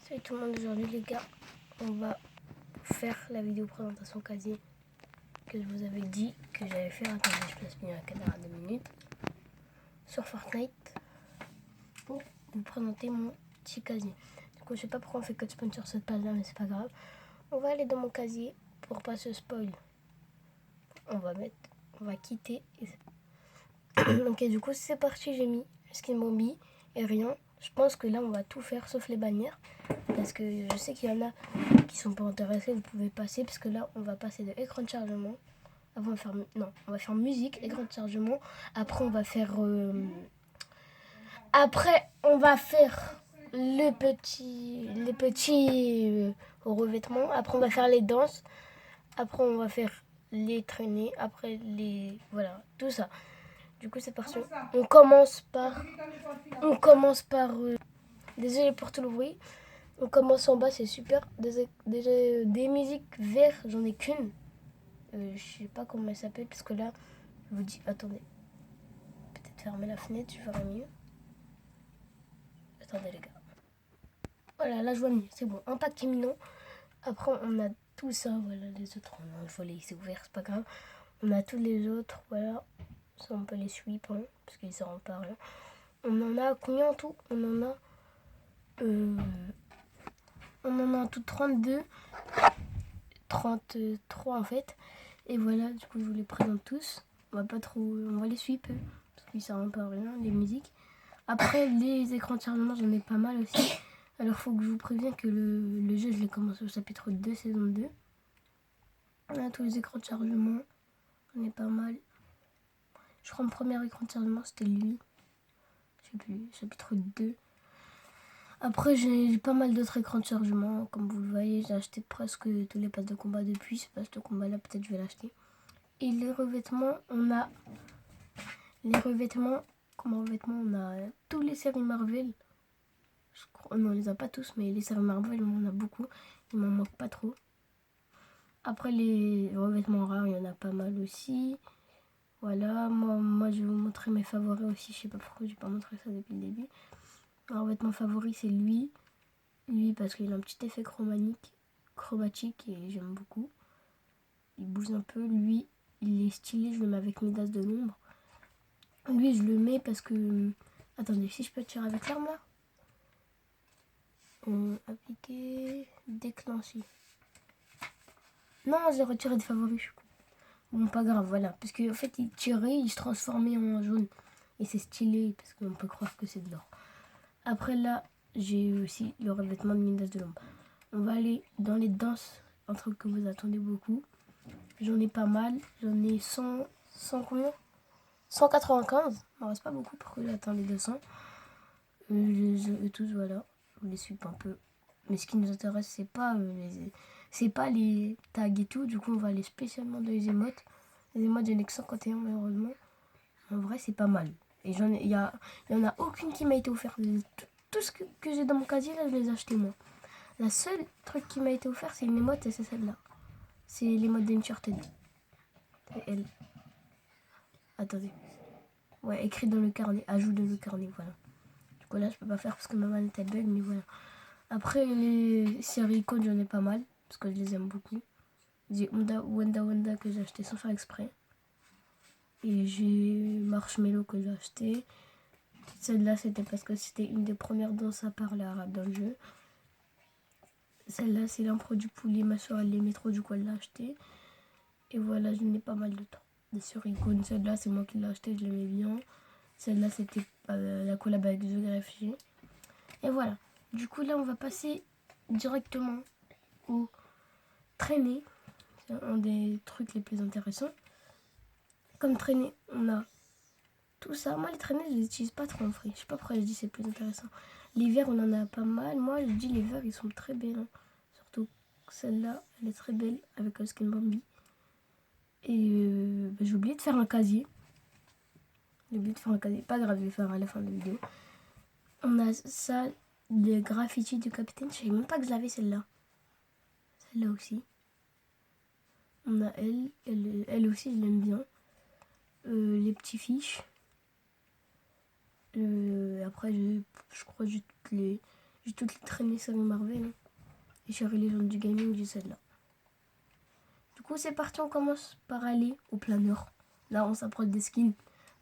Salut tout le monde, aujourd'hui les gars, on va faire la vidéo présentation casier que je vous avais dit que j'allais faire. Attendez, je place bien la caméra 2 minutes sur Fortnite pour vous présenter mon petit casier. Du coup, je sais pas pourquoi on fait que de spawn sur cette page là, mais c'est pas grave. On va aller dans mon casier pour pas se spoil. On va quitter. Ok, du coup, c'est parti. J'ai mis skin Bambi et rien. Je pense que là, on va tout faire sauf les bannières. Parce que je sais qu'il y en a qui sont pas intéressés, vous pouvez passer. Parce que là, on va passer de écran de chargement. Avant, on va faire musique, écran de chargement. Après, on va faire... les petits revêtements. Après, on va faire les danses. Après, on va faire les traînées. Après, voilà, tout ça. Du coup, c'est parti. On commence par... désolé pour tout le bruit. On commence en bas, c'est super. Des musiques vertes, j'en ai qu'une. Je sais pas comment elle s'appelle, parce que là, je vous dis... Attendez. Peut-être fermer la fenêtre, je ferai mieux. Attendez, les gars. Voilà, là, je vois mieux. C'est bon. Impact imminent. Après, on a tout ça. Voilà, les autres, on a le volet, c'est ouvert, c'est pas grave. On a tous les autres, voilà. Ça, on peut les sweep, hein, parce qu'ils seront par là. On en a combien en tout? On en a en tout 32. 33 en fait. Et voilà, du coup, je vous les présente tous. On va les sweep, parce qu'ils servent un peu à rien, les musiques. Après, les écrans de chargement, j'en ai pas mal aussi. Alors, faut que je vous prévienne que le jeu, je l'ai commencé au chapitre 2, saison 2. On a tous les écrans de chargement. J'en ai pas mal. Je crois que mon premier écran de chargement, c'était lui. Je sais plus, chapitre 2. Après, j'ai pas mal d'autres écrans de chargement. Comme vous le voyez, j'ai acheté presque tous les passes de combat depuis. Ce passe de combat là, peut-être je vais l'acheter. Et les revêtements, on a... on a tous les séries Marvel. Non, on les a pas tous, mais les séries Marvel, on en a beaucoup. Il m'en manque pas trop. Après, les revêtements rares, il y en a pas mal aussi. Voilà, moi je vais vous montrer mes favoris aussi. Je sais pas pourquoi j'ai pas montré ça depuis le début. Un revêtement favori, c'est lui. Lui, parce qu'il a un petit effet chromatique et j'aime beaucoup. Il bouge un peu. Lui, il est stylé. Je le mets avec Midas de l'ombre. Lui, je le mets parce que... Attendez, si je peux tirer avec l'arme là. Appliquer, déclencher. Non, j'ai retiré des favoris. Bon, pas grave, voilà. Parce qu'en fait, il tirait, il se transformait en jaune. Et c'est stylé, parce qu'on peut croire que c'est de l'or. Après, là, j'ai aussi le revêtement de Midas de l'ombre. On va aller dans les danses, un truc que vous attendez beaucoup. J'en ai pas mal. J'en ai 100 combien 195. Il m'en reste pas beaucoup pour que j'attends les 200. Les tous, voilà. Je les suis un peu. Mais ce qui nous intéresse, c'est pas les tags et tout. Du coup, on va aller spécialement dans les émotes. Les émotes, j'en ai que 51 malheureusement. En vrai, c'est pas mal. Et il y en a aucune qui m'a été offerte. Tout ce que j'ai dans mon casier, là, je les ai achetés moi. La seule truc qui m'a été offert, c'est une émote et c'est celle-là. C'est l'émote d'Uncharted. C'est elle. Attendez. Ouais, écrit dans le carnet. Ajout dans le carnet, voilà. Du coup, là, je peux pas faire parce que ma manette est belle, mais voilà. Après, les séries icônes, j'en ai pas mal. Parce que je les aime beaucoup. J'ai Wanda que j'ai acheté sans faire exprès. Et j'ai Marshmallow que j'ai acheté. Celle-là, c'était parce que c'était une des premières danses à parler arabe dans le jeu. Celle-là, c'est l'impro du poulet. Ma soeur, elle l'aimait trop, du coup, elle l'a acheté. Et voilà, j'en ai pas mal de temps. Des suricônes. Celle-là, c'est moi qui l'ai acheté, je l'aimais bien. Celle-là, c'était la collab avec The Greffier. Et voilà. Du coup, là, on va passer directement aux traînées. C'est un des trucs les plus intéressants. Comme traînée, on a tout ça. Moi, les traînées, je les utilise pas trop en vrai. Je sais pas pourquoi je dis c'est plus intéressant. Les verres, on en a pas mal. Moi, je dis les verres, ils sont très belles. Surtout celle-là, elle est très belle avec le skin Bambi. Et j'ai oublié de faire un casier. Pas grave, je vais faire à la fin de la vidéo. On a ça, les graffitis du capitaine. Je savais même pas que je l'avais celle-là. Celle-là aussi. On a elle aussi, je l'aime bien. Les petits fiches. Après, je crois juste J'ai toutes les traînées séries Marvel. Hein. Et Chérie Légende du Gaming, j'ai celle-là. Du coup, c'est parti, on commence par aller au planeur. Là, on s'approche des skins.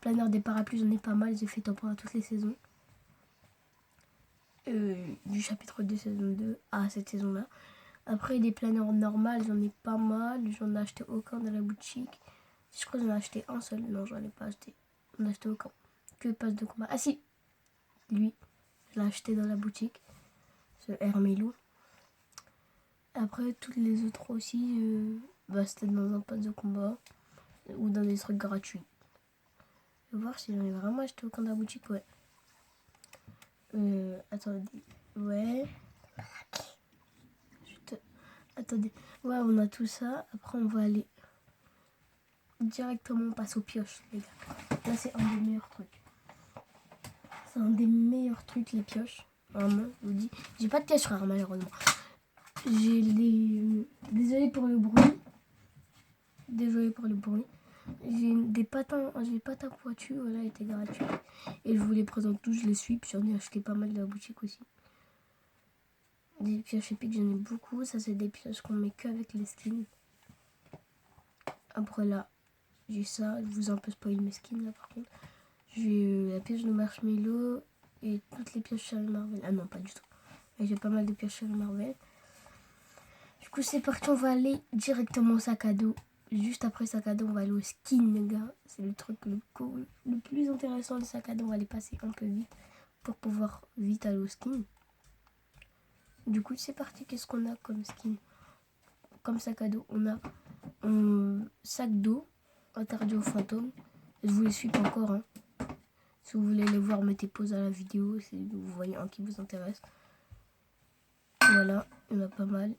Planeur des parapluies, j'en ai pas mal. J'ai fait top 1 à toutes les saisons. Du chapitre 2, saison 2 à cette saison-là. Après, des planeurs normales, j'en ai pas mal. J'en ai acheté aucun dans la boutique. Je crois que j'en ai acheté un seul. Non, j'en ai pas acheté. J'en ai acheté aucun. Que passe de combat. Ah si, lui, je l'ai acheté dans la boutique. Ce Hermelou. Après, toutes les autres aussi, c'était dans un pass de combat ou dans des trucs gratuits. Je vais voir si j'en ai vraiment acheté aucun dans la boutique. Ouais. Attendez. Ouais. Attendez. Ouais, on a tout ça. Après, on va aller directement, on passe aux pioches, les gars. Là, c'est un des meilleurs trucs. C'est un des meilleurs trucs, les pioches. Vraiment, je vous dis. J'ai pas de pioche rare, malheureusement. J'ai les... Désolé pour le bruit. Désolé pour le bruit. J'ai des patins pointus, voilà, ils étaient gratuits. Et je vous les présente tous, je les suis. Puis j'en ai acheté pas mal de la boutique aussi. Des pioches épiques, j'en ai beaucoup. Ça, c'est des pioches qu'on met que avec les skins. Après là, j'ai ça. Je vous ai un peu spoilé mes skins là par contre. J'ai la pioche de Marshmello et toutes les pioches Chérie Marvel. Ah non, pas du tout. Mais j'ai pas mal de pioches Chérie Marvel. Du coup, c'est parti, on va aller directement au sac à dos. Juste après sac à dos, on va aller au skin, les gars. C'est le truc le plus intéressant du sac à dos. On va aller passer un peu vite pour pouvoir vite aller au skin. Du coup, c'est parti. Qu'est-ce qu'on a comme skin? Comme sac à dos, on a un sac d'eau interdit aux fantômes. Je vous les suis pas encore. Hein. Si vous voulez les voir, mettez pause à la vidéo. Si vous voyez un qui vous intéresse. Voilà, il y en a pas mal.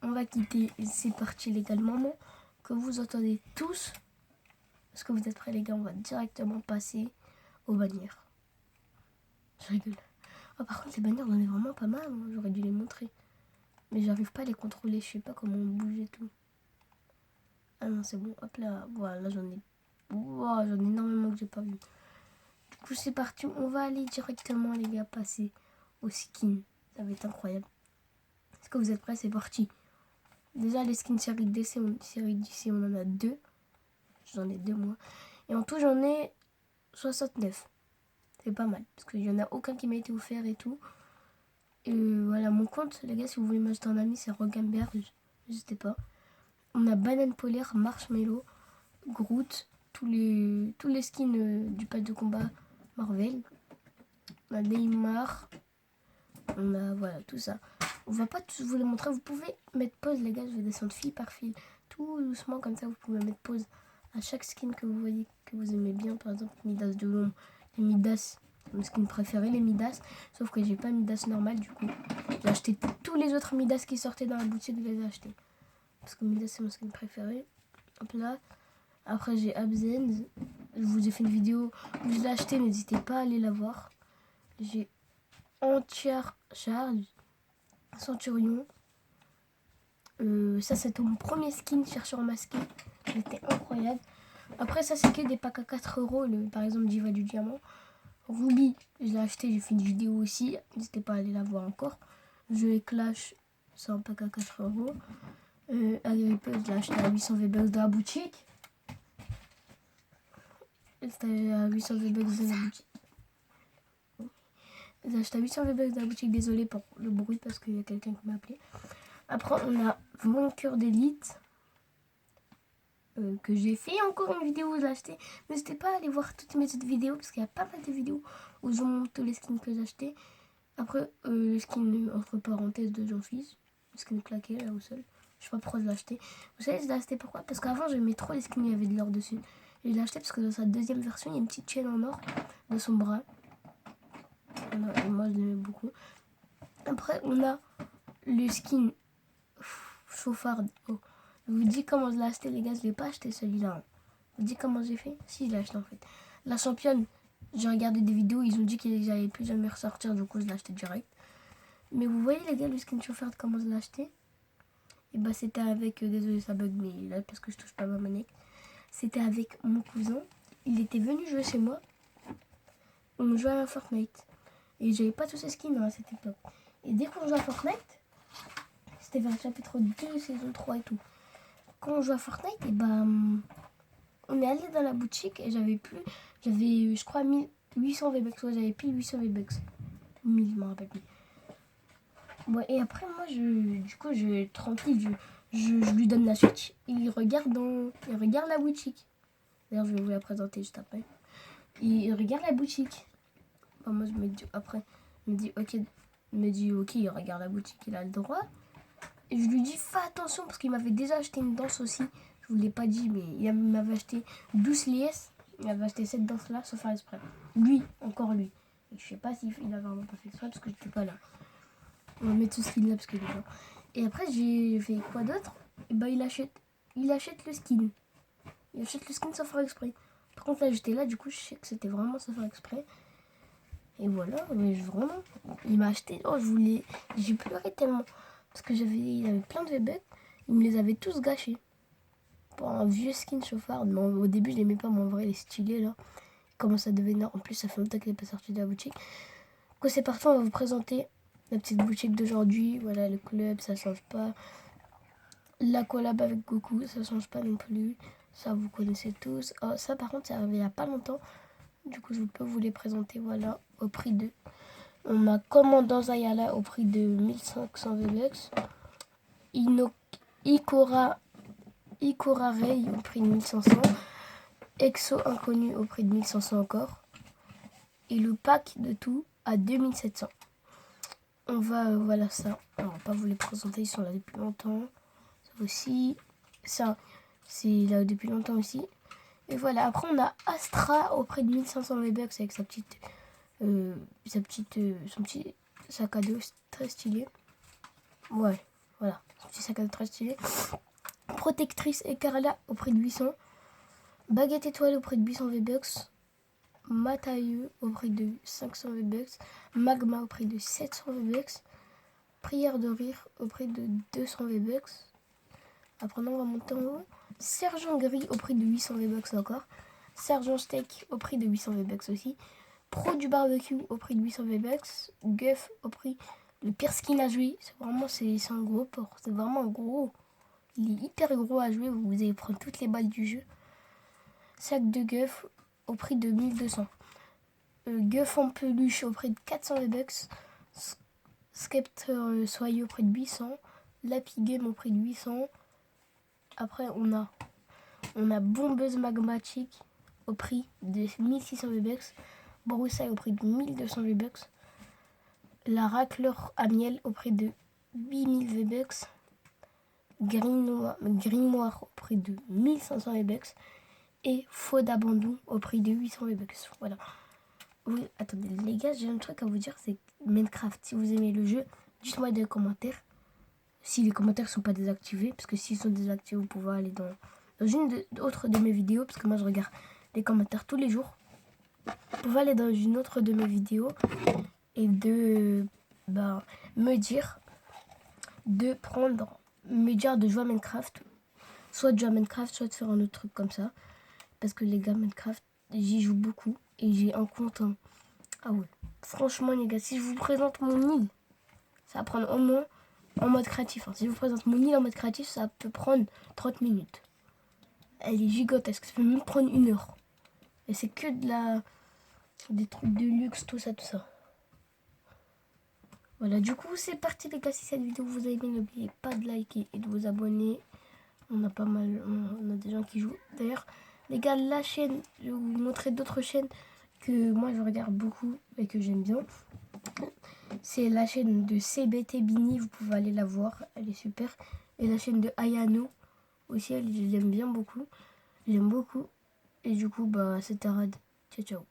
On va quitter, c'est parti légalement, que vous entendez tous. Est-ce que vous êtes prêts les gars? On va directement passer aux bannières. Je rigole. Oh, par contre les bannières j'en ai vraiment pas mal, hein. J'aurais dû les montrer. Mais j'arrive pas à les contrôler, je sais pas comment on bouge et tout. Ah non c'est bon, hop là, voilà j'en ai. Wow, j'en ai énormément que j'ai pas vu. Du coup c'est parti, on va aller directement les gars passer au skin. Ça va être incroyable. Est-ce que vous êtes prêts? C'est parti. Déjà les skins série DC, série DC on en a 2. J'en ai 2 moi. Et en tout j'en ai 69. C'est pas mal. Parce qu'il n'y en a aucun qui m'a été offert et tout. Et voilà mon compte. Les gars si vous voulez m'ajouter un ami c'est Rogamberg. N'hésitez pas. On a Banane Polaire, Marshmello, Groot. Tous les skins du pack de combat Marvel. On a Neymar. On a voilà tout ça. On va pas tous vous les montrer. Vous pouvez mettre pause les gars. Je vais descendre fil par fil. Tout doucement comme ça vous pouvez mettre pause à chaque skin que vous voyez que vous aimez bien. Par exemple Midas de l'ombre. Les Midas, c'est mon skin préféré les Midas. Sauf que j'ai pas Midas normal du coup. J'ai acheté tous les autres Midas qui sortaient dans la boutique. Je les ai achetés. Parce que Midas c'est mon skin préféré. Hop là. Après j'ai Absens. Je vous ai fait une vidéo où je l'ai acheté. N'hésitez pas à aller la voir. J'ai Entière Charge. Centurion. Ça c'était mon premier skin chercheur masqué. C'était incroyable. Après ça c'est que des packs à 4 euros. Par exemple Diva du Diamant. Ruby je l'ai acheté, j'ai fait une vidéo aussi. N'hésitez pas à aller la voir encore. Jeu et Clash, c'est un pack à 4 euros. Agrippeuse je l'ai acheté à 800 V-Bucks dans la boutique. C'était à 800 V-Bucks dans la boutique. J'ai acheté à 800 V-Bucks dans la boutique. Désolé pour le bruit parce qu'il y a quelqu'un qui m'a appelé. Après, on a mon cœur d'élite que j'ai fait encore une vidéo où je l'ai acheté. N'hésitez pas à aller voir toutes mes autres vidéos parce qu'il y a pas mal de vidéos où je vous montre tous les skins que j'ai achetés. Après, le skin entre parenthèses de Jean-Fils, le skin claqué là au sol. Je sais pas pourquoi je l'ai acheté. Vous savez, je l'ai acheté pourquoi? Parce qu'avant, j'aimais trop les skins, il y avait de l'or dessus. Et je l'ai acheté parce que dans sa deuxième version, il y a une petite chaîne en or dans son bras. Voilà, et moi, je l'aimais beaucoup. Après, on a le skin chauffarde. Oh. Je vous dis comment je l'ai acheté, les gars. Je l'ai pas acheté celui-là. Hein. Je vous dis comment j'ai fait. Si, je l'ai acheté en fait. La championne, j'ai regardé des vidéos. Ils ont dit qu'ils n'allaient plus jamais ressortir. Du coup, je l'ai acheté direct. Mais vous voyez, les gars, le skin chauffarde, comment je l'ai acheté? Et bah, c'était avec. Désolé, ça bug, mais là, parce que je touche pas ma manette. C'était avec mon cousin. Il était venu jouer chez moi. On jouait à Fortnite. Et j'avais pas tous ces skins à cette époque. Et dès qu'on joue à Fortnite, c'était vers le chapitre 2, saison 3 et tout. Quand on joue à Fortnite, et on est allé dans la boutique et j'avais, je crois, 1800 V-Bucks. Ouais, j'avais plus 800 V-Bucks. 1000, je me rappelle plus. Ouais, et après, moi, tranquille, je lui donne la Switch. Il regarde la boutique. D'ailleurs, je vais vous la présenter juste après. Il regarde la boutique. Enfin, moi, je me dis, après, il me dit, ok, il regarde la boutique, il a le droit. Et je lui dis, fais attention, parce qu'il m'avait déjà acheté une danse aussi. Je vous l'ai pas dit, mais il m'avait acheté 12 liesses. Il m'avait acheté cette danse-là, sans faire exprès. Lui, encore lui. Et je sais pas s'il a vraiment pas fait exprès, parce que j'étais pas là. On va mettre ce skin là, parce qu'il est là. Et après, j'ai fait quoi d'autre? Et il achète le skin. Il achète le skin sans faire exprès. Par contre, là, j'étais là, du coup, je sais que c'était vraiment sans faire exprès. Et voilà, mais vraiment, il m'a acheté. Oh, j'ai pleuré tellement. Parce que il avait plein de V-Bucks. Il me les avait tous gâchés. Pour un vieux skin chauffard. Mais au début, je l'aimais pas, mais en vrai, il est stylé là. Comment ça devenait. En plus, ça fait longtemps qu'il n'est pas sorti de la boutique. Quand c'est parti, on va vous présenter la petite boutique d'aujourd'hui. Voilà, le club, ça change pas. La collab avec Goku, ça change pas non plus. Ça, vous connaissez tous. Oh, ça, par contre, c'est arrivé il y a pas longtemps. Du coup, je peux vous les présenter. Voilà, au prix de. On a Commandant Zayala au prix de 1500 V-Bucks. Ikora Rei au prix de 1500. Exo Inconnu au prix de 1500 encore. Et le pack de tout à 2700. On va, voilà ça. On va pas vous les présenter, ils sont là depuis longtemps. Ça aussi. Ça, c'est là depuis longtemps aussi. Et voilà, après on a Astra au prix de 1500 V-Bucks avec son petit sac à dos très stylé. Ouais, voilà, son petit sac à dos très stylé. Protectrice Ecarla au prix de 800. Baguette étoile au prix de 800 V-Bucks. Matayeux au prix de 500 V-Bucks. Magma au prix de 700 V-Bucks. Prière de rire au prix de 200 V-Bucks. Après on va monter en haut. Sergent Gris au prix de 800 V-Bucks encore. Sergent Steak au prix de 800 V-Bucks aussi. Pro du barbecue au prix de 800 V-Bucks. Guff au prix. Le pire skin à jouer. C'est un gros port. C'est vraiment gros. Il est hyper gros à jouer. Vous allez prendre toutes les balles du jeu. Sac de Guff au prix de 1200. Guff en peluche au prix de 400 V-Bucks. Scepter soyeux au prix de 800. Lapi Game au prix de 800. Après, on a Bombeuse Magmatique au prix de 1600 V-Bucks. Broussaille au prix de 1200 V-Bucks. La racleur à miel au prix de 8000 V-Bucks. Grimoire au prix de 1500 V-Bucks. Et Faux d'abandon au prix de 800 V-Bucks. Voilà. Oui, attendez, les gars, j'ai un truc à vous dire, c'est Minecraft. Si vous aimez le jeu, dites-moi dans les commentaires. Si les commentaires ne sont pas désactivés, parce que s'ils sont désactivés, vous pouvez aller dans une autre de mes vidéos, parce que moi je regarde les commentaires tous les jours. Vous pouvez aller dans une autre de mes vidéos et me dire de jouer à Minecraft. Soit de jouer à Minecraft, soit de faire un autre truc comme ça. Parce que les gars, Minecraft, j'y joue beaucoup et j'ai un compte. Ah ouais, franchement les gars, si je vous présente mon île, ça va prendre au moins en mode créatif. Si je vous présente mon île en mode créatif, ça peut prendre 30 minutes. Elle est gigantesque, ça peut même prendre 1 heure. Et c'est que des trucs de luxe, tout ça. Voilà, du coup, c'est parti les gars. Si cette vidéo vous a aimé, n'oubliez pas de liker et de vous abonner. On a pas mal, on a des gens qui jouent. D'ailleurs, les gars, la chaîne, je vais vous montrer d'autres chaînes que moi je regarde beaucoup et que j'aime bien. C'est la chaîne de CBT Bini, vous pouvez aller la voir, elle est super. Et la chaîne de Ayano aussi, j'aime bien beaucoup. J'aime beaucoup. Et du coup, c'était rad. Ciao, ciao.